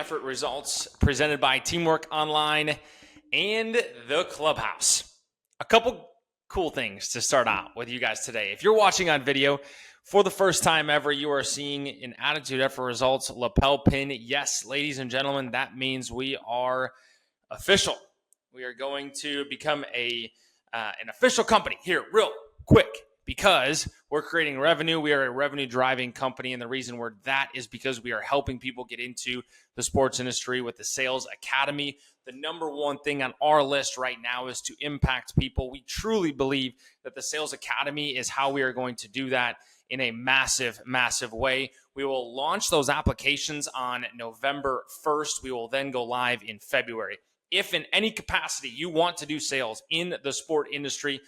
Effort Results presented by Teamwork Online and the Clubhouse. A couple cool things to start out with you guys today. If you're watching on video, for the first time ever, you are seeing an Attitude Effort Results lapel pin. Yes, ladies and gentlemen, that means we are official. We are going to become an official company here real quick because we're creating revenue. We are a revenue-driving company, and the reason we're that is because we are helping people get into the sports industry with the Sales Academy. The number one thing on our list right now is to impact people. We truly believe that the Sales Academy is how we are going to do that in a massive, massive way. We will launch those applications on November 1st. We will then go live in February. If in any capacity you want to do sales in the sport industry,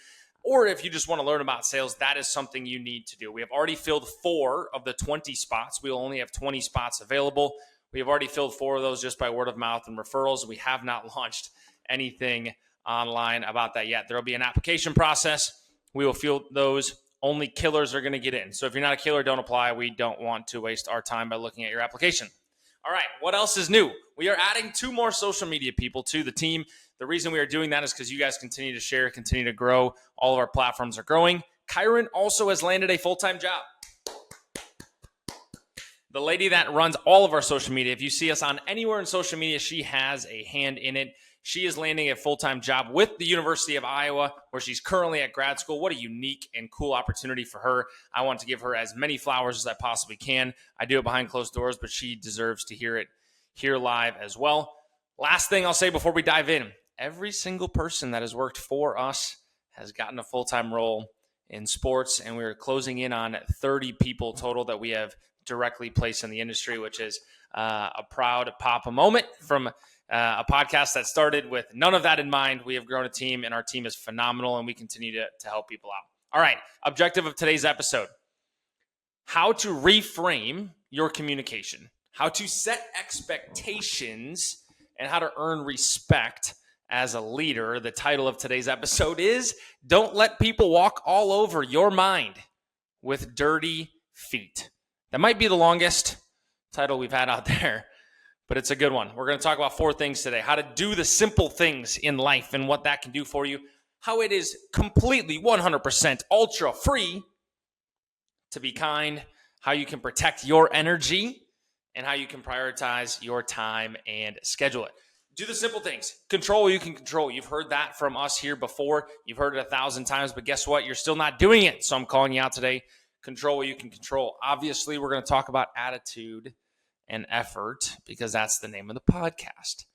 or if you just want to learn about sales, that is something you need to do. We have already filled 4 of the 20 spots. We will only have 20 spots available. We have already filled 4 of those just by word of mouth and referrals. We have not launched anything online about that yet. There will be an application process. We will fill those. Only killers are going to get in. So if you're not a killer, don't apply. We don't want to waste our time by looking at your application. All right, what else is new? We are adding 2 more social media people to the team. The reason we are doing that is because you guys continue to share, continue to grow. All of our platforms are growing. Kyron also has landed a full-time job. The lady that runs all of our social media, if you see us on anywhere in social media, she has a hand in it. She is landing a full-time job with the University of Iowa, where she's currently at grad school. What a unique and cool opportunity for her. I want to give her as many flowers as I possibly can. I do it behind closed doors, but she deserves to hear it here live as well. Last thing I'll say before we dive in, every single person that has worked for us has gotten a full-time role in sports, and we're closing in on 30 people total that we have directly placed in the industry, which is a proud papa moment from a podcast that started with none of that in mind. We have grown a team, and our team is phenomenal, and we continue to help people out. All right, objective of today's episode: how to reframe your communication, how to set expectations, and how to earn respect as a leader. The title of today's episode is Don't Let People Walk All Over Your Mind with Dirty Feet. That might be the longest title we've had out there, but it's a good one. We're going to talk about 4 things today: how to do the simple things in life and what that can do for you, how it is completely 100% ultra free to be kind, how you can protect your energy, and how you can prioritize your time and schedule it. Do the simple things. Control what you can control. You've heard that from us here before. You've heard it 1,000 times, but guess what? You're still not doing it. So I'm calling you out today. Control what you can control. Obviously, we're going to talk about attitude and effort because that's the name of the podcast.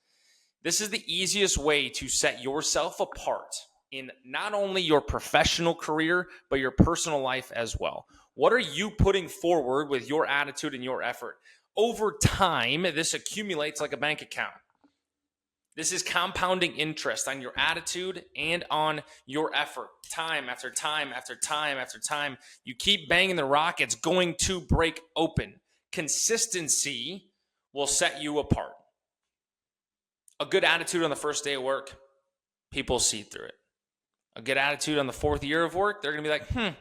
This is the easiest way to set yourself apart in not only your professional career, but your personal life as well. What are you putting forward with your attitude and your effort? Over time, this accumulates like a bank account. This is compounding interest on your attitude and on your effort. Time after time after time after time. You keep banging the rock, it's going to break open. Consistency will set you apart. A good attitude on the first day of work, people see through it. A good attitude on the 4th year of work, they're going to be like,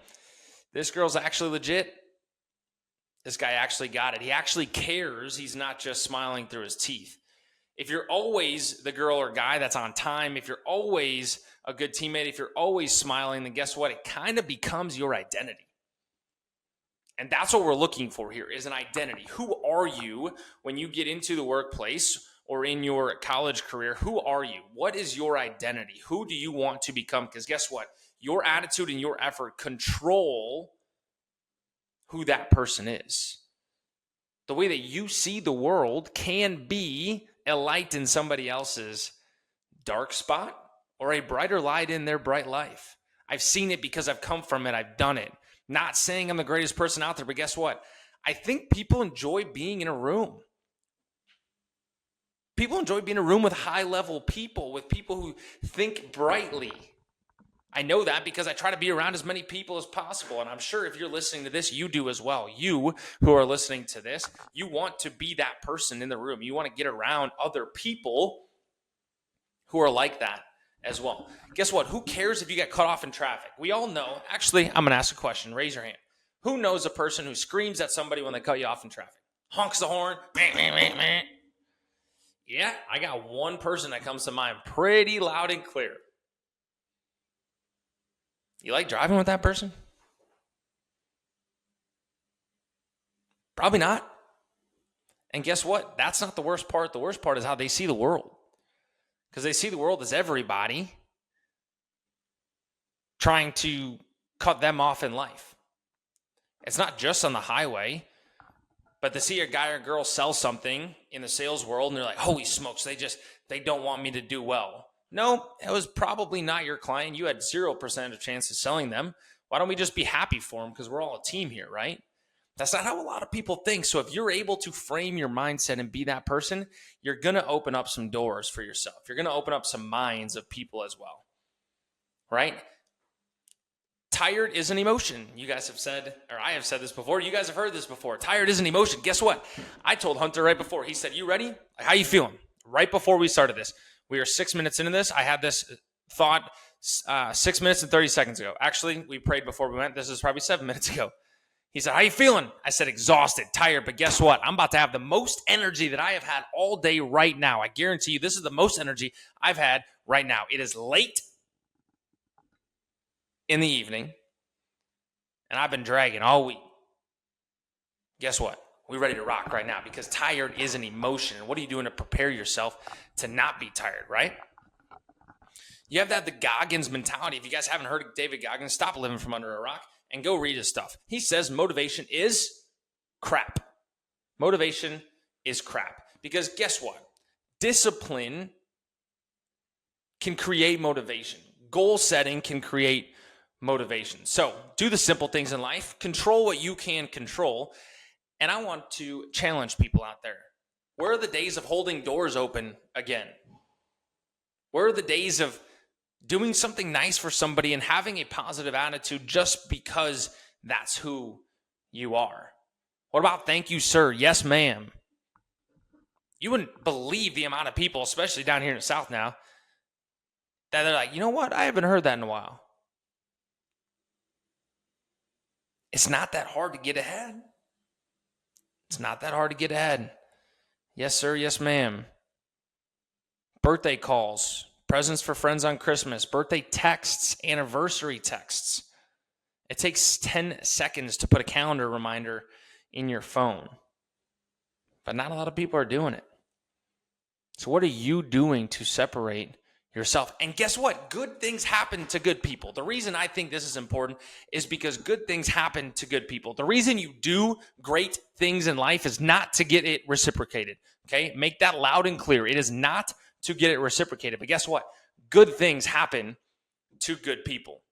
this girl's actually legit. This guy actually got it. He actually cares. He's not just smiling through his teeth. If you're always the girl or guy that's on time, if you're always a good teammate, if you're always smiling, then guess what? It kind of becomes your identity. And that's what we're looking for here is an identity. Who are you when you get into the workplace or in your college career? Who are you? What is your identity? Who do you want to become? Because guess what? Your attitude and your effort control who that person is. The way that you see the world can be a light in somebody else's dark spot or a brighter light in their bright life. I've seen it because I've come from it. I've done it. Not saying I'm the greatest person out there, but guess what? I think people enjoy being in a room. People enjoy being in a room with high-level people, with people who think brightly. I know that because I try to be around as many people as possible, and I'm sure if you're listening to this, you do as well. You who are listening to this, you want to be that person in the room. You want to get around other people who are like that as well. Guess what? Who cares if you get cut off in traffic? We all know. Actually, I'm going to ask a question. Raise your hand. Who knows a person who screams at somebody when they cut you off in traffic? Honks the horn. Meh, meh, meh, meh. Yeah, I got one person that comes to mind pretty loud and clear. You like driving with that person? Probably not. And guess what? That's not the worst part. The worst part is how they see the world. Because they see the world as everybody trying to cut them off in life. It's not just on the highway, but to see a guy or girl sell something in the sales world and they're like, holy smokes, they don't want me to do well. No, it was probably not your client. You had 0% of chance of selling them. Why don't we just be happy for them? Because we're all a team here, right? That's not how a lot of people think. So if you're able to frame your mindset and be that person, you're going to open up some doors for yourself. You're going to open up some minds of people as well, right? Tired is an emotion. You guys have said, or I have said this before. You guys have heard this before. Tired is an emotion. Guess what? I told Hunter right before. He said, you ready? How you feeling? Right before we started this. We are 6 minutes into this. I had this thought 6 minutes and 30 seconds ago. Actually, we prayed before we went. This is probably 7 minutes ago. He said, how you feeling? I said, exhausted, tired, but guess what? I'm about to have the most energy that I have had all day right now. I guarantee you this is the most energy I've had right now. It is late in the evening, and I've been dragging all week. Guess what? We're ready to rock right now because tired is an emotion. And what are you doing to prepare yourself to not be tired, right? You have to have the Goggins mentality. If you guys haven't heard of David Goggins, stop living from under a rock and go read his stuff. He says motivation is crap. Motivation is crap. Because guess what? Discipline can create motivation. Goal setting can create motivation. So do the simple things in life. Control what you can control. And I want to challenge people out there. Where are the days of holding doors open again? Where are the days of doing something nice for somebody and having a positive attitude just because that's who you are? What about thank you, sir? Yes, ma'am. You wouldn't believe the amount of people, especially down here in the South now, that they're like, you know what? I haven't heard that in a while. It's not that hard to get ahead. It's not that hard to get ahead. Yes, sir. Yes, ma'am. Birthday calls, presents for friends on Christmas, birthday texts, anniversary texts. It takes 10 seconds to put a calendar reminder in your phone. But not a lot of people are doing it. So what are you doing to separate yourself? And guess what? Good things happen to good people. The reason I think this is important is because good things happen to good people. The reason you do great things in life is not to get it reciprocated. Okay? Make that loud and clear. It is not to get it reciprocated. But guess what? Good things happen to good people.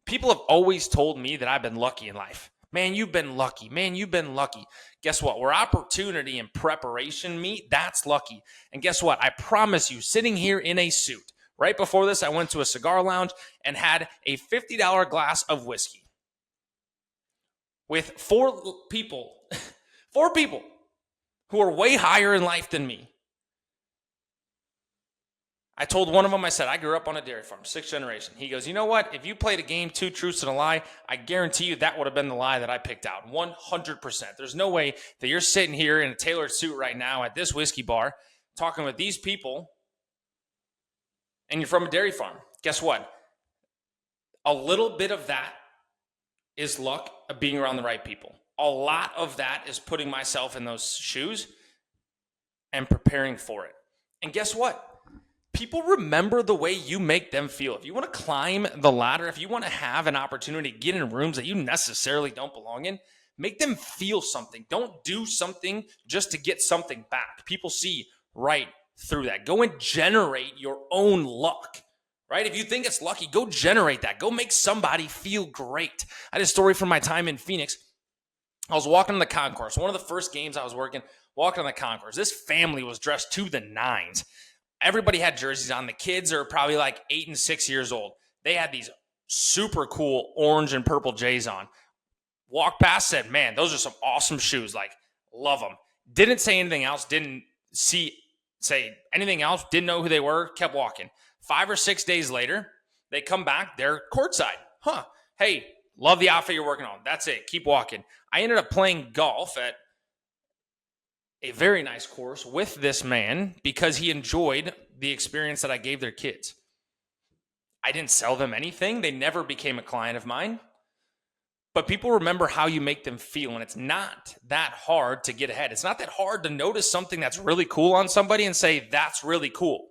People have always told me that I've been lucky in life. Man, you've been lucky. Man, you've been lucky. Guess what? Where opportunity and preparation meet, that's lucky. And guess what? I promise you, sitting here in a suit, right before this, I went to a cigar lounge and had a $50 glass of whiskey with four people who are way higher in life than me. I told one of them, I said, I grew up on a dairy farm, 6th generation. He goes, you know what? If you played a game, 2 truths and a lie, I guarantee you that would have been the lie that I picked out. 100%. There's no way that you're sitting here in a tailored suit right now at this whiskey bar talking with these people and you're from a dairy farm. Guess what? A little bit of that is luck of being around the right people. A lot of that is putting myself in those shoes and preparing for it. And guess what? People remember the way you make them feel. If you want to climb the ladder, if you want to have an opportunity to get in rooms that you necessarily don't belong in, make them feel something. Don't do something just to get something back. People see right through that. Go and generate your own luck, right? If you think it's lucky, go generate that. Go make somebody feel great. I had a story from my time in Phoenix. I was walking on the concourse. One of the first games I was walking on the concourse. This family was dressed to the nines. Everybody had jerseys on. The kids are probably like 8 and 6 years old. They had these super cool orange and purple J's on. Walked past, said, man, those are some awesome shoes. Like, love them. Didn't say anything else. Didn't say anything else. Didn't know who they were. Kept walking. 5 or 6 days later, they come back. They're courtside. Hey, love the outfit you're working on. That's it. Keep walking. I ended up playing golf a very nice course with this man because he enjoyed the experience that I gave their kids. I didn't sell them anything. They never became a client of mine. But people remember how you make them feel, and it's not that hard to get ahead. It's not that hard to notice something that's really cool on somebody and say, that's really cool.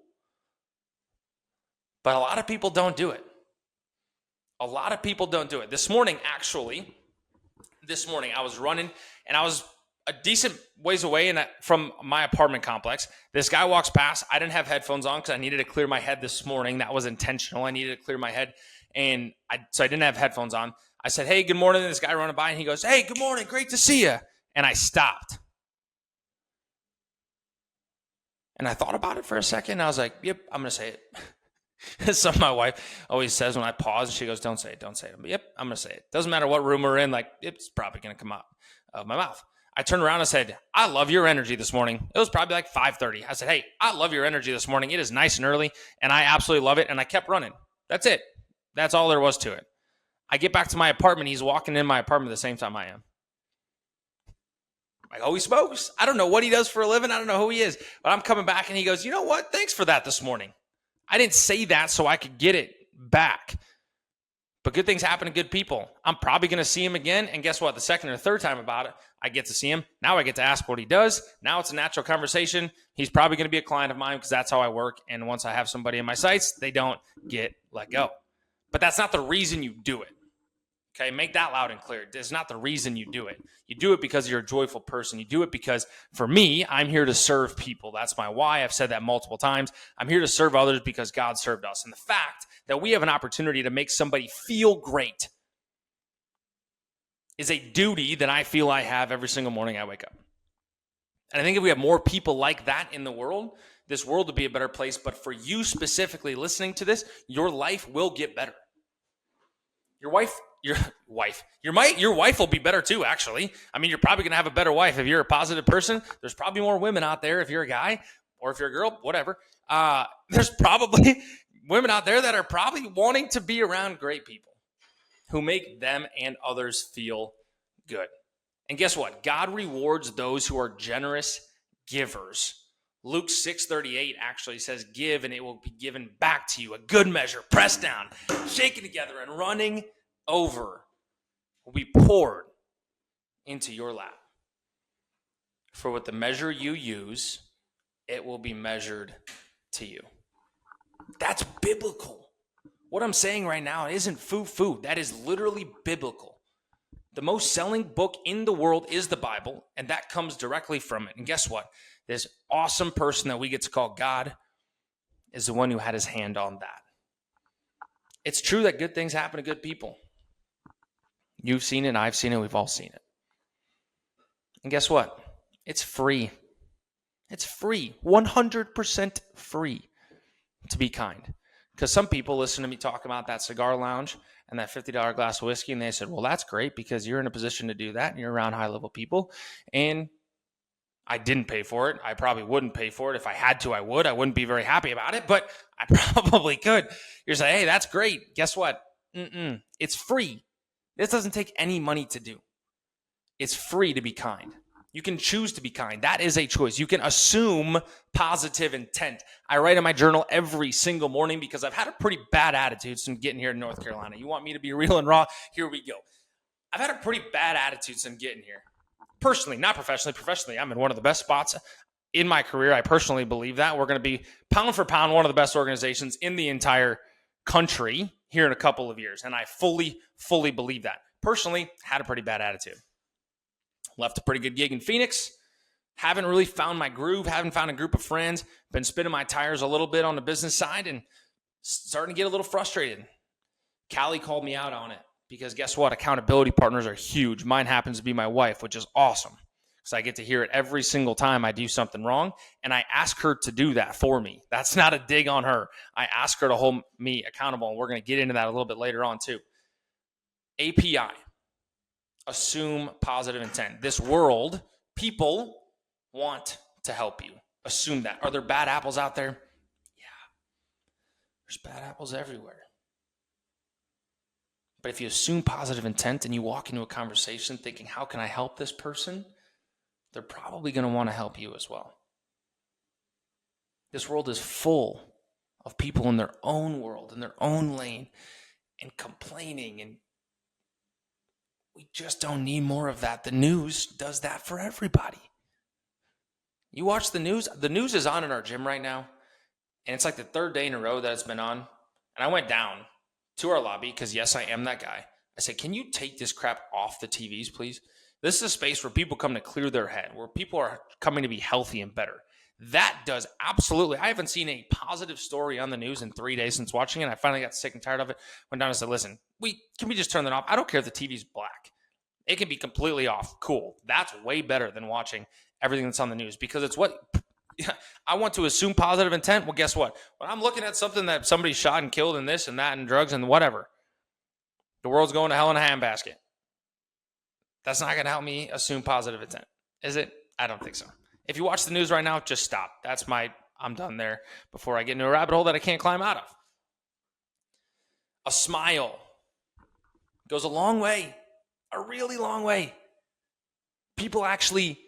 But a lot of people don't do it. A lot of people don't do it. This morning, I was running, and I was a decent ways away from my apartment complex. This guy walks past. I didn't have headphones on because I needed to clear my head this morning. That was intentional. I needed to clear my head, so I didn't have headphones on. I said, hey, good morning. This guy running by, and he goes, hey, good morning. Great to see you. And I stopped. And I thought about it for a second. And I was like, yep, I'm going to say it. So my wife always says when I pause, she goes, don't say it, don't say it. But yep, I'm going to say it. Doesn't matter what room we're in, like it's probably going to come out of my mouth. I turned around and said, I love your energy this morning. It was probably like 5:30. I said, hey, I love your energy this morning. It is nice and early, and I absolutely love it. And I kept running. That's it. That's all there was to it. I get back to my apartment. He's walking in my apartment at the same time I am. Like, oh, he smokes. I don't know what he does for a living. I don't know who he is. But I'm coming back, and he goes, you know what? Thanks for that this morning. I didn't say that so I could get it back. But good things happen to good people. I'm probably going to see him again. And guess what? The second or third time about it, I get to see him. Now I get to ask what he does. Now it's a natural conversation. He's probably going to be a client of mine because that's how I work. And once I have somebody in my sights, they don't get let go. But that's not the reason you do it. Okay, make that loud and clear. It's not the reason you do it. You do it because you're a joyful person. You do it because, for me, I'm here to serve people. That's my why. I've said that multiple times. I'm here to serve others because God served us. And the fact that we have an opportunity to make somebody feel great is a duty that I feel I have every single morning I wake up. And I think if we have more people like that in the world, this world would be a better place. But for you specifically listening to this, your life will get better. Your wife will be better too, actually. I mean, you're probably going to have a better wife if you're a positive person. There's probably more women out there if you're a guy, or if you're a girl, whatever. There's probably women out there that are probably wanting to be around great people who make them and others feel good. And guess what? God rewards those who are generous givers. Luke 6:38 actually says, give and it will be given back to you. A good measure, pressed down, shaken together, and running over will be poured into your lap. For with the measure you use, it will be measured to you. That's biblical. What I'm saying right now isn't foo-foo. That is literally biblical. The most selling book in the world is the Bible, and that comes directly from it. And guess what? This awesome person that we get to call God is the one who had his hand on that. It's true that good things happen to good people. You've seen it, I've seen it, we've all seen it. And guess what? It's free. It's free, 100% free to be kind. Because some people listen to me talk about that cigar lounge and that $50 glass of whiskey, and they said, well, that's great because you're in a position to do that and you're around high-level people. And I didn't pay for it. I probably wouldn't pay for it. If I had to, I would. I wouldn't be very happy about it, but I probably could. You're saying, hey, that's great. Guess what? It's free. This doesn't take any money to do. It's free to be kind. You can choose to be kind. That is a choice. You can assume positive intent. I write in my journal every single morning because I've had a pretty bad attitude since getting here to North Carolina. You want me to be real and raw? Here we go. I've had a pretty bad attitude since getting here. Personally, not professionally. Professionally, I'm in one of the best spots in my career. I personally believe that. We're going to be, pound for pound, one of the best organizations in the entire country here in a couple of years. And I fully believe that. Personally, had a pretty bad attitude. Left a pretty good gig in Phoenix. Haven't really found my groove. Haven't found a group of friends. Been spinning my tires a little bit on the business side and starting to get a little frustrated. Callie called me out on it because guess what? Accountability partners are huge. Mine happens to be my wife, which is awesome. So I get to hear it every single time I do something wrong. And I ask her to do that for me. That's not a dig on her. I ask her to hold me accountable. And we're going to get into that a little bit later on too. API. Assume positive intent. This world, people want to help you. Assume that. Are there bad apples out there? Yeah. There's bad apples everywhere. But if you assume positive intent and you walk into a conversation thinking, how can I help this person? they're probably going to want to help you as well. This world is full of people in their own world, in their own lane, and complaining, and we just don't need more of that. The news does that for everybody. You watch the news is on in our gym right now, and it's like the third day in a row that it's been on. And I went down to our lobby because, yes, I am that guy. I said, can you take this crap off the TVs, please? This is a space where people come to clear their head, where people are coming to be healthy and better. That does absolutely. I haven't seen a positive story on the news in 3 days since watching it. I finally got sick and tired of it. Went down and said, listen, can we just turn that off? I don't care if the TV's black. It can be completely off. Cool. That's way better than watching everything that's on the news, because it's what I want to assume positive intent. Well, guess what? When I'm looking at something that somebody shot and killed and this and that and drugs and whatever, the world's going to hell in a handbasket. That's not going to help me assume positive intent, is it? I don't think so. If you watch the news right now, just stop. I'm done there before I get into a rabbit hole that I can't climb out of. A smile goes a long way, a really long way. People actually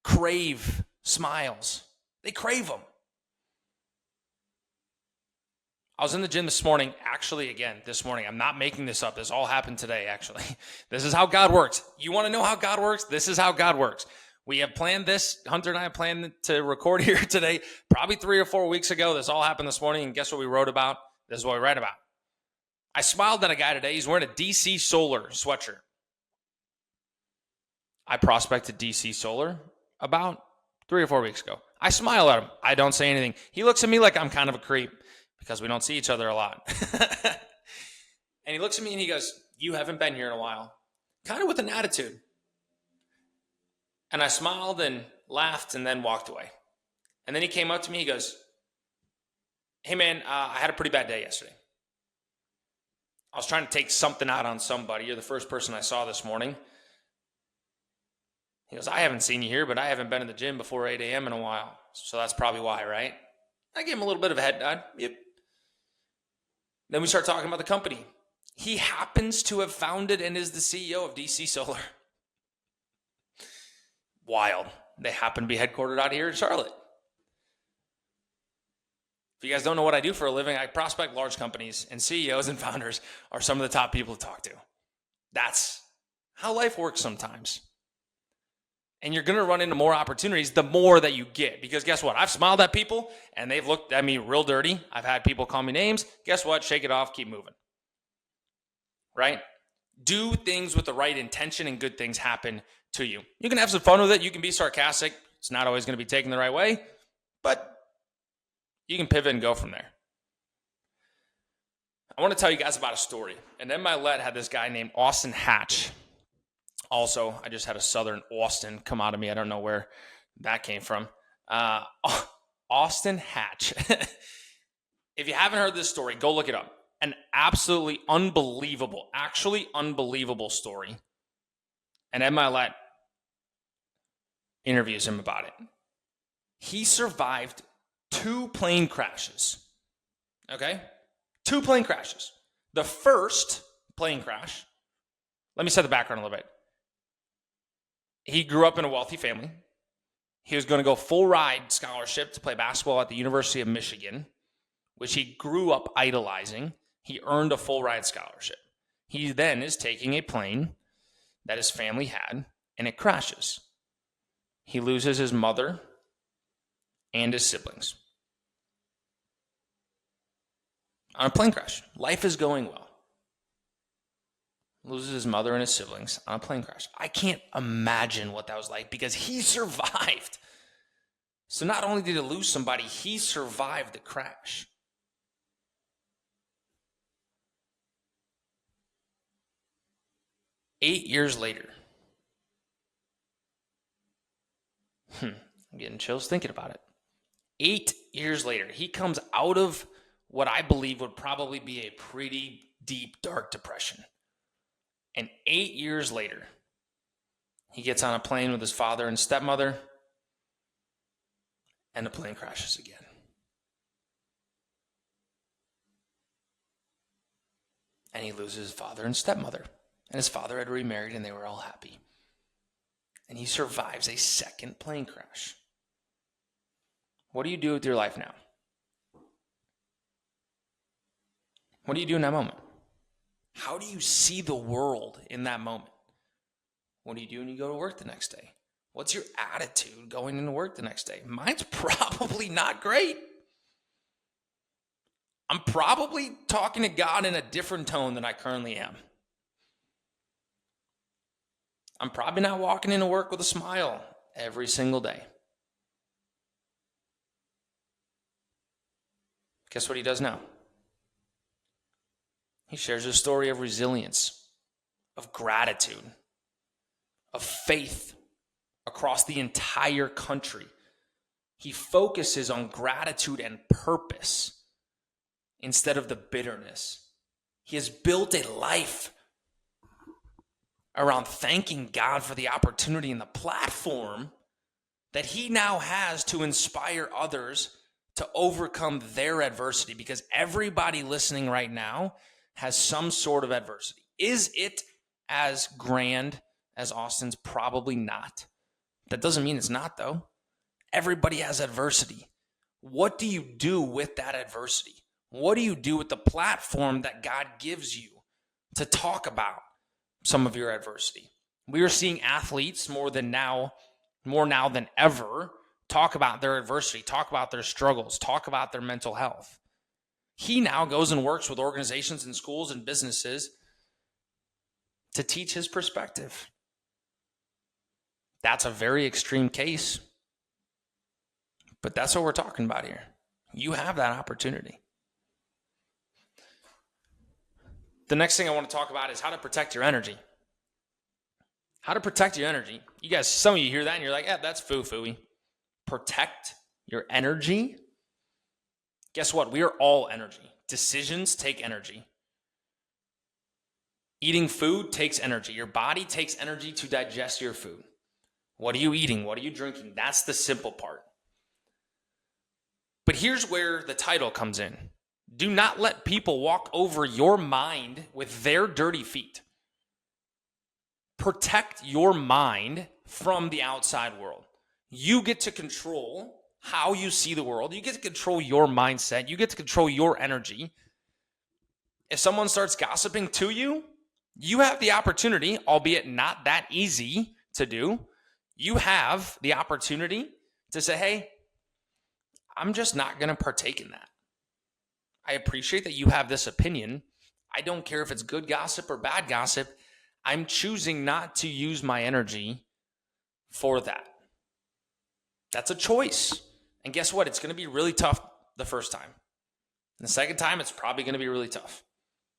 crave smiles. They crave them. I was in the gym this morning. Actually, this morning. I'm not making this up. This all happened today, actually. This is how God works. You want to know how God works? This is how God works. We have planned this. Hunter and I have planned to record here today, probably 3 or 4 weeks ago. This all happened this morning, and guess what we wrote about? This is what we read about. I smiled at a guy today. He's wearing a DC Solar sweatshirt. I prospected DC Solar about 3 or 4 weeks ago. I smile at him. I don't say anything. He looks at me like I'm kind of a creep because we don't see each other a lot. And he looks at me and he goes, you haven't been here in a while. Kind of with an attitude. And I smiled and laughed and then walked away. And then he came up to me. He goes, hey, man, I had a pretty bad day yesterday. I was trying to take something out on somebody. You're the first person I saw this morning. He goes, I haven't seen you here, but I haven't been in the gym before 8 a.m. in a while. So that's probably why, right? I gave him a little bit of a head nod. Yep. Then we start talking about the company. He happens to have founded and is the CEO of DC Solar. Wild. They happen to be headquartered out here in Charlotte. If you guys don't know what I do for a living, I prospect large companies, and CEOs and founders are some of the top people to talk to. That's how life works sometimes. And you're going to run into more opportunities the more that you get. Because guess what? I've smiled at people, and they've looked at me real dirty. I've had people call me names. Guess what? Shake it off. Keep moving. Right? Do things with the right intention, and good things happen to you. You can have some fun with it. You can be sarcastic. It's not always going to be taken the right way. But you can pivot and go from there. I want to tell you guys about a story. And then my let had this guy named Austin Hatch. Also, I just had a Southern Austin come out of me. I don't know where that came from. Austin Hatch. If you haven't heard this story, go look it up. An absolutely unbelievable story. And Ed Milet interviews him about it. He survived 2 plane crashes. Okay? 2 plane crashes. The first plane crash, let me set the background a little bit. He grew up in a wealthy family. He was going to go full ride scholarship to play basketball at the University of Michigan, which he grew up idolizing. He earned a full ride scholarship. He then is taking a plane that his family had, and it crashes. He loses his mother and his siblings on a plane crash. Life is going well. Loses his mother and his siblings on a plane crash. I can't imagine what that was like because he survived. So not only did he lose somebody, he survived the crash. Eight years later, I'm getting chills thinking about it. 8 years later, he comes out of what I believe would probably be a pretty deep, dark depression. And 8 years later, he gets on a plane with his father and stepmother, and the plane crashes again. And he loses his father and stepmother. And his father had remarried, and they were all happy. and he survives a second plane crash. What do you do with your life now? What do you do in that moment? How do you see the world in that moment? What do you do when you go to work the next day? What's your attitude going into work the next day? Mine's probably not great. I'm probably talking to God in a different tone than I currently am. I'm probably not walking into work with a smile every single day. Guess what he does now? He shares a story of resilience, of gratitude, of faith across the entire country. He focuses on gratitude and purpose instead of the bitterness. He has built a life around thanking God for the opportunity and the platform that he now has to inspire others to overcome their adversity, because everybody listening right now has some sort of adversity. Is it as grand as Austin's? Probably not. That doesn't mean it's not, though. Everybody has adversity. What do you do with that adversity? What do you do with the platform that God gives you to talk about some of your adversity? We are seeing athletes more now than ever, talk about their adversity, talk about their struggles, talk about their mental health. He now goes and works with organizations and schools and businesses to teach his perspective. That's a very extreme case, but that's what we're talking about here. You have that opportunity. The next thing I want to talk about is how to protect your energy. How to protect your energy. You guys, some of you hear that and you're like, that's foo-fooey. Protect your energy. Guess what? We are all energy. Decisions take energy. Eating food takes energy. Your body takes energy to digest your food. What are you eating? What are you drinking? That's the simple part. But here's where the title comes in. Do not let people walk over your mind with their dirty feet. Protect your mind from the outside world. You get to control how you see the world. You get to control your mindset. You get to control your energy. If someone starts gossiping to you, you have the opportunity, albeit not that easy to do, you have the opportunity to say, hey, I'm just not going to partake in that. I appreciate that you have this opinion. I don't care if it's good gossip or bad gossip. I'm choosing not to use my energy for that. That's a choice. And guess what? It's going to be really tough the first time. And the second time, it's probably going to be really tough.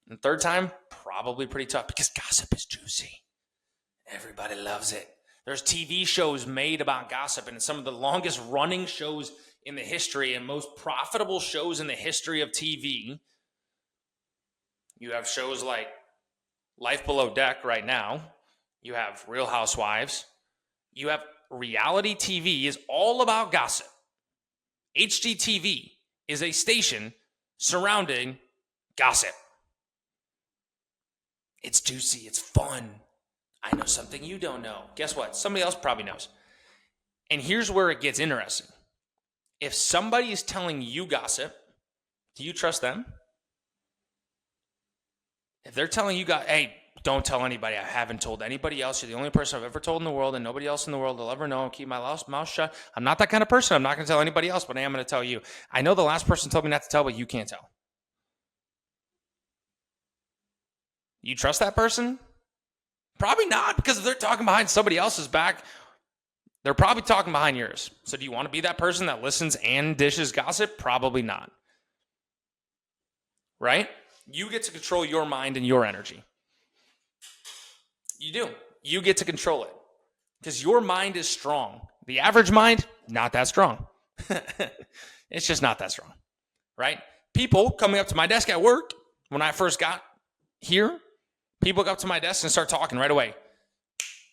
And the third time, probably pretty tough, because gossip is juicy. Everybody loves it. There's TV shows made about gossip, and it's some of the longest running shows in the history and most profitable shows in the history of TV. You have shows like Life Below Deck right now. You have Real Housewives. You have reality TV is all about gossip. HGTV is a station surrounding gossip. It's juicy. It's fun. I know something you don't know. Guess what? Somebody else probably knows. And here's where it gets interesting. If somebody is telling you gossip, do you trust them? If they're telling you, hey, don't tell anybody. I haven't told anybody else. You're the only person I've ever told in the world, and nobody else in the world will ever know. I'll keep my mouth shut. I'm not that kind of person. I'm not going to tell anybody else, but I am going to tell you. I know the last person told me not to tell, but you can't tell. You trust that person? Probably not, because if they're talking behind somebody else's back, they're probably talking behind yours. So do you want to be that person that listens and dishes gossip? Probably not. Right? You get to control your mind and your energy. You do. You get to control it because your mind is strong. The average mind, not that strong. It's just not that strong, right? People coming up to my desk at work, when I first got here, people go up to my desk and start talking right away.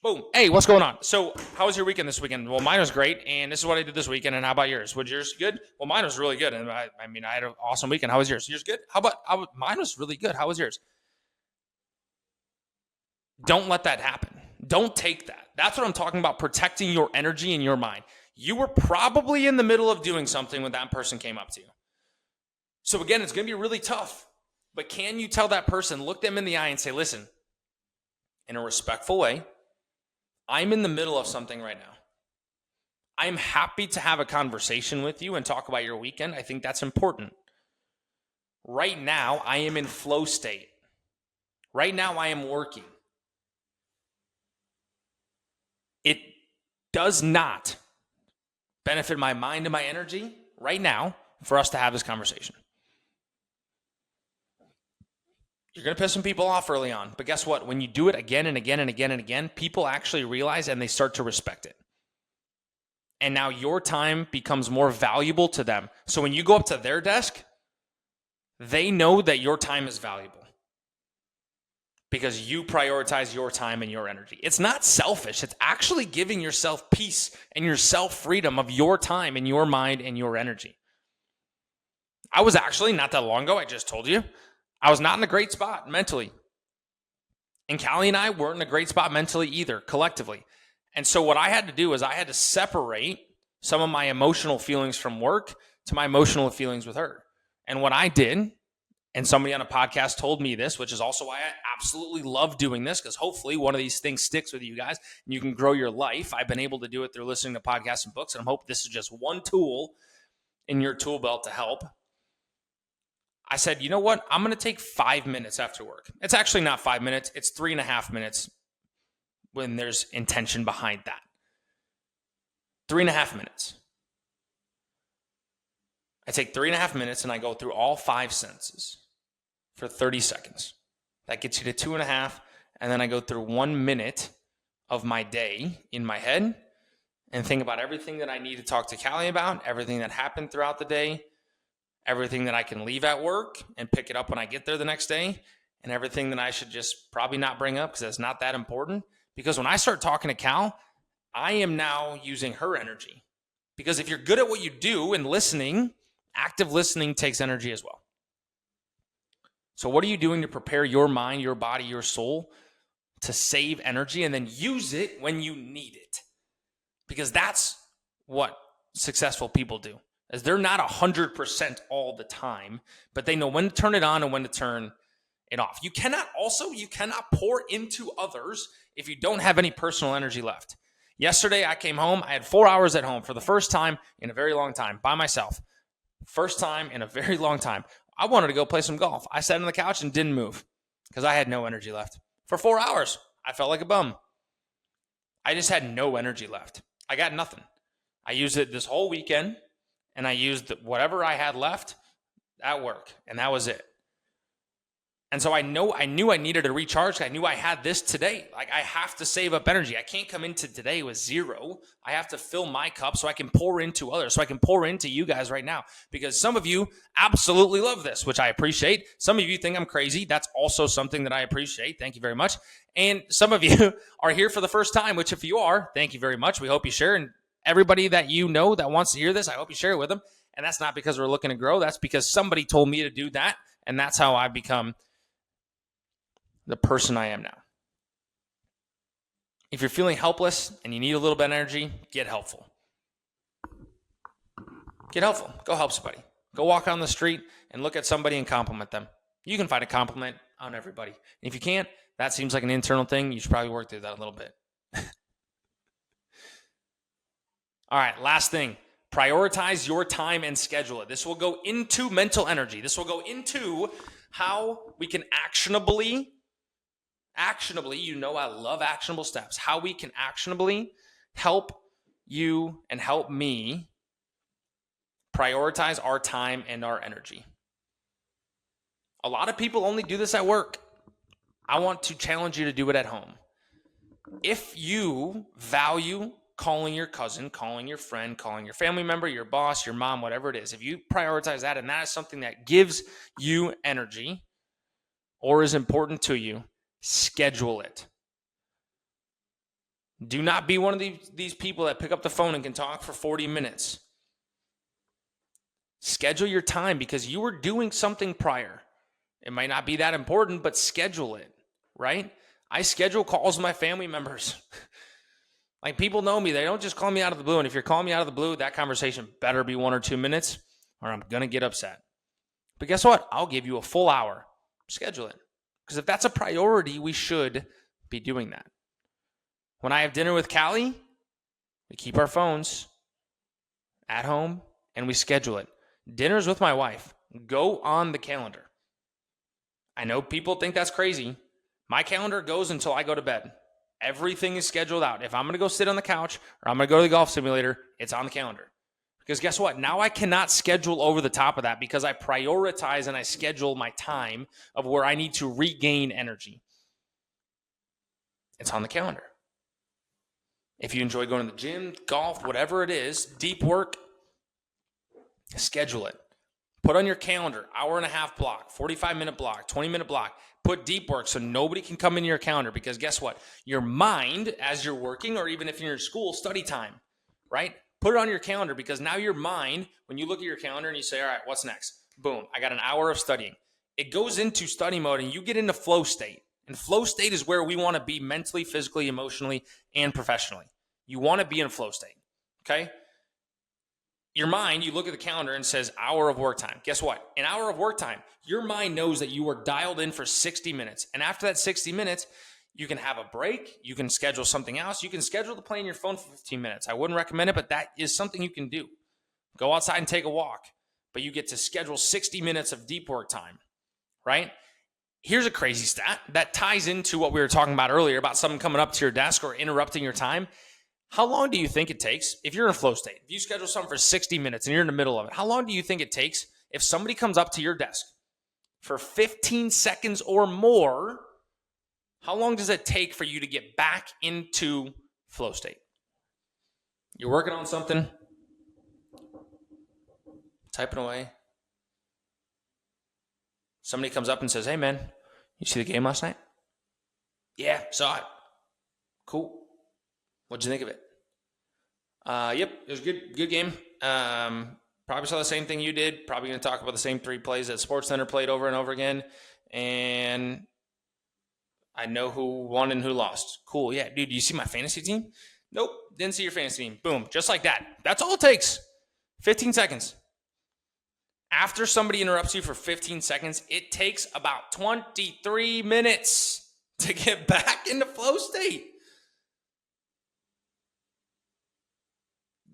Boom. Hey, what's going on? So how was your weekend this weekend? Well, mine was great, and this is what I did this weekend, and how about yours? Was yours good? Well, mine was really good, and I had an awesome weekend. How was yours? Yours good? Mine was really good. How was yours? Don't let that happen. Don't take that. That's what I'm talking about, protecting your energy and your mind. You were probably in the middle of doing something when that person came up to you. So again, it's going to be really tough. But can you tell that person, look them in the eye and say, listen, in a respectful way, I'm in the middle of something right now. I'm happy to have a conversation with you and talk about your weekend. I think that's important. Right now, I am in flow state. Right now, I am working. It does not benefit my mind and my energy right now for us to have this conversation. You're going to piss some people off early on, but guess what? When you do it again and again and again and again, people actually realize and they start to respect it. And now your time becomes more valuable to them. So when you go up to their desk, they know that your time is valuable because you prioritize your time and your energy. It's not selfish. It's actually giving yourself peace and yourself freedom of your time and your mind and your energy. I was actually, not that long ago, I just told you, I was not in a great spot mentally. And Callie and I weren't in a great spot mentally either, collectively. And so what I had to do is I had to separate some of my emotional feelings from work to my emotional feelings with her. And what I did, and somebody on a podcast told me this, which is also why I absolutely love doing this, because hopefully one of these things sticks with you guys and you can grow your life. I've been able to do it through listening to podcasts and books, and I hope this is just one tool in your tool belt to help. I said, you know what? I'm going to take 5 minutes after work. It's actually not 5 minutes. It's 3.5 minutes when there's intention behind that. 3.5 minutes. I take 3.5 minutes and I go through all 5 senses for 30 seconds. That gets you to 2.5. And then I go through 1 minute of my day in my head and think about everything that I need to talk to Callie about, everything that happened throughout the day, everything that I can leave at work and pick it up when I get there the next day, and everything that I should just probably not bring up because it's not that important. Because when I start talking to Cal, I am now using her energy. Because if you're good at what you do and listening, active listening takes energy as well. So what are you doing to prepare your mind, your body, your soul to save energy and then use it when you need it? Because that's what successful people do. As they're not 100% all the time, but they know when to turn it on and when to turn it off. You cannot pour into others if you don't have any personal energy left. Yesterday, I came home. I had 4 hours at home for the first time in a very long time by myself. First time in a very long time. I wanted to go play some golf. I sat on the couch and didn't move because I had no energy left. For 4 hours, I felt like a bum. I just had no energy left. I got nothing. I used it this whole weekend. And I used whatever I had left at work, and that was it. And so I knew I needed to recharge. I knew I had this today. Like, I have to save up energy. I can't come into today with zero. I have to fill my cup so I can pour into others, so I can pour into you guys right now. Because some of you absolutely love this, which I appreciate. Some of you think I'm crazy. That's also something that I appreciate. Thank you very much. And some of you are here for the first time, which if you are, thank you very much. We hope you share. And everybody that you know that wants to hear this, I hope you share it with them. And that's not because we're looking to grow. That's because somebody told me to do that. And that's how I've become the person I am now. If you're feeling helpless and you need a little bit of energy, get helpful. Get helpful. Go help somebody. Go walk on the street and look at somebody and compliment them. You can find a compliment on everybody. And if you can't, that seems like an internal thing. You should probably work through that a little bit. All right, last thing. Prioritize your time and schedule it. This will go into mental energy. This will go into how we can actionably, you know I love actionable steps, how we can actionably help you and help me prioritize our time and our energy. A lot of people only do this at work. I want to challenge you to do it at home. If you value calling your cousin, calling your friend, calling your family member, your boss, your mom, whatever it is, if you prioritize that and that is something that gives you energy or is important to you, schedule it. Do not be one of these people that pick up the phone and can talk for 40 minutes. Schedule your time because you were doing something prior. It might not be that important, but schedule it, right? I schedule calls with my family members. Like, people know me. They don't just call me out of the blue. And if you're calling me out of the blue, that conversation better be 1 or 2 minutes or I'm going to get upset. But guess what? I'll give you a full hour. Schedule it. Because if that's a priority, we should be doing that. When I have dinner with Callie, we keep our phones at home and we schedule it. Dinners with my wife go on the calendar. I know people think that's crazy. My calendar goes until I go to bed. Everything is scheduled out. If I'm going to go sit on the couch or I'm going to go to the golf simulator, it's on the calendar. Because guess what? Now I cannot schedule over the top of that because I prioritize and I schedule my time of where I need to regain energy. It's on the calendar. If you enjoy going to the gym, golf, whatever it is, deep work, schedule it. Put on your calendar, 1.5-hour block, 45-minute block, 20-minute block. Put deep work so nobody can come into your calendar because guess what? Your mind, as you're working, or even if you're in school, study time, right? Put it on your calendar because now your mind, when you look at your calendar and you say, all right, what's next? Boom, I got an hour of studying. It goes into study mode and you get into flow state. And flow state is where we want to be mentally, physically, emotionally, and professionally. You want to be in flow state, okay? Your mind, you look at the calendar and says hour of work time. Guess what? An hour of work time, your mind knows that you are dialed in for 60 minutes. And after that 60 minutes, you can have a break. You can schedule something else. You can schedule to play on your phone for 15 minutes. I wouldn't recommend it, but that is something you can do. Go outside and take a walk, but you get to schedule 60 minutes of deep work time, right? Here's a crazy stat that ties into what we were talking about earlier about someone coming up to your desk or interrupting your time. How long do you think it takes if you're in a flow state? If you schedule something for 60 minutes and you're in the middle of it, how long do you think it takes if somebody comes up to your desk for 15 seconds or more? How long does it take for you to get back into flow state? You're working on something, typing away. Somebody comes up and says, hey man, you see the game last night? Yeah, saw it. Cool. What'd you think of it? Yep, it was a good game. Probably saw the same thing you did. Probably going to talk about the same 3 plays that SportsCenter played over and over again. And I know who won and who lost. Cool, yeah. Dude, you see my fantasy team? Nope, didn't see your fantasy team. Boom, just like that. That's all it takes. 15 seconds. After somebody interrupts you for 15 seconds, it takes about 23 minutes to get back into flow state.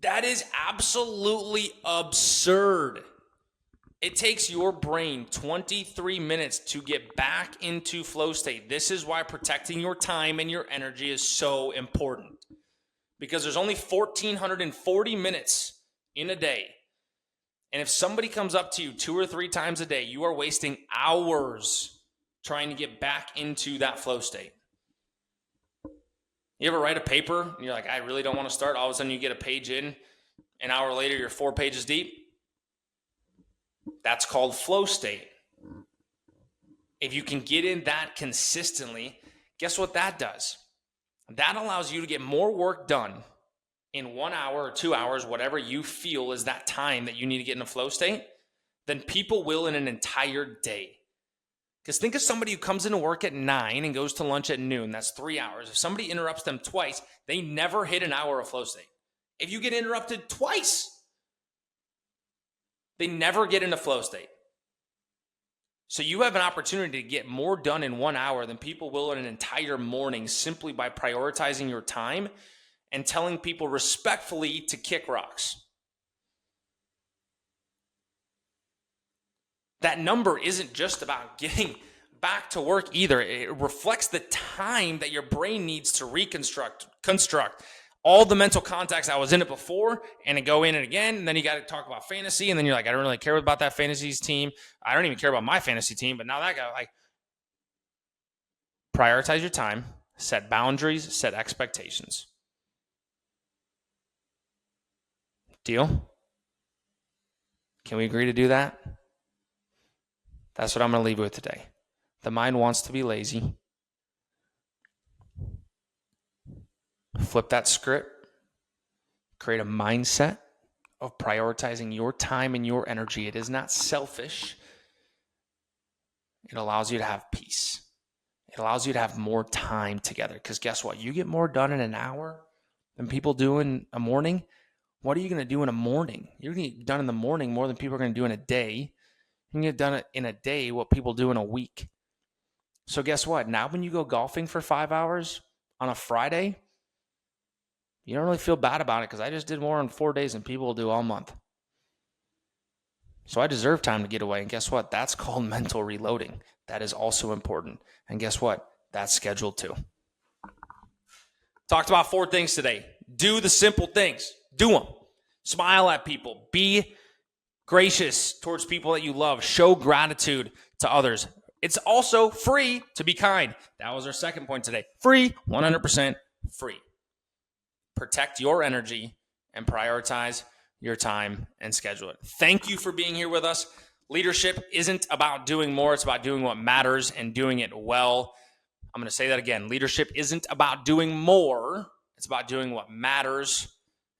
That is absolutely absurd. It takes your brain 23 minutes to get back into flow state. This is why protecting your time and your energy is so important. Because there's only 1,440 minutes in a day. And if somebody comes up to you 2 or 3 times a day, you are wasting hours trying to get back into that flow state. You ever write a paper and you're like, I really don't want to start. All of a sudden you get a page in. An hour later, you're 4 pages deep. That's called flow state. If you can get in that consistently, guess what that does? That allows you to get more work done in 1 hour or 2 hours, whatever you feel is that time that you need to get in a flow state, than people will in an entire day. Because think of somebody who comes into work at 9 and goes to lunch at noon. That's 3 hours. If somebody interrupts them twice, they never hit an hour of flow state. If you get interrupted twice, they never get into flow state. So you have an opportunity to get more done in 1 hour than people will in an entire morning simply by prioritizing your time and telling people respectfully to kick rocks. That number isn't just about getting back to work either. It reflects the time that your brain needs to construct all the mental contacts. I was in it before and then go in it again. And then you got to talk about fantasy. And then you're like, I don't really care about that fantasy team. I don't even care about my fantasy team. But now that guy, like, prioritize your time, set boundaries, set expectations. Deal? Can we agree to do that? That's what I'm going to leave you with today. The mind wants to be lazy. Flip that script. Create a mindset of prioritizing your time and your energy. It is not selfish. It allows you to have peace. It allows you to have more time together because guess what? You get more done in an hour than people do in a morning. What are you going to do in a morning? You're going to get done in the morning more than people are going to do in a day. You can get done in a day what people do in a week. So guess what? Now when you go golfing for 5 hours on a Friday, you don't really feel bad about it because I just did more in 4 days than people will do all month. So I deserve time to get away. And guess what? That's called mental reloading. That is also important. And guess what? That's scheduled too. Talked about 4 things today. Do the simple things. Do them. Smile at people. Be gracious towards people that you love. Show gratitude to others. It's also free to be kind. That was our second point today. Free, 100% free. Protect your energy and prioritize your time and schedule it. Thank you for being here with us. Leadership isn't about doing more. It's about doing what matters and doing it well. I'm going to say that again. Leadership isn't about doing more. It's about doing what matters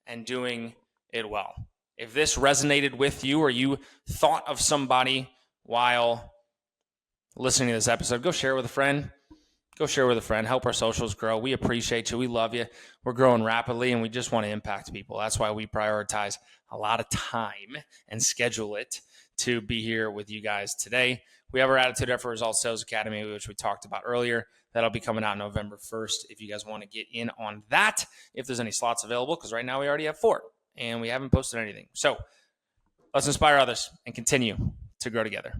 and doing it well. If this resonated with you or you thought of somebody while listening to this episode, go share it with a friend. Go share with a friend. Help our socials grow. We appreciate you. We love you. We're growing rapidly, and we just want to impact people. That's why we prioritize a lot of time and schedule it to be here with you guys today. We have our Attitude Effort Results Sales Academy, which we talked about earlier. That'll be coming out November 1st if you guys want to get in on that, if there's any slots available, because right now we already have 4, and we haven't posted anything. So let's inspire others and continue to grow together.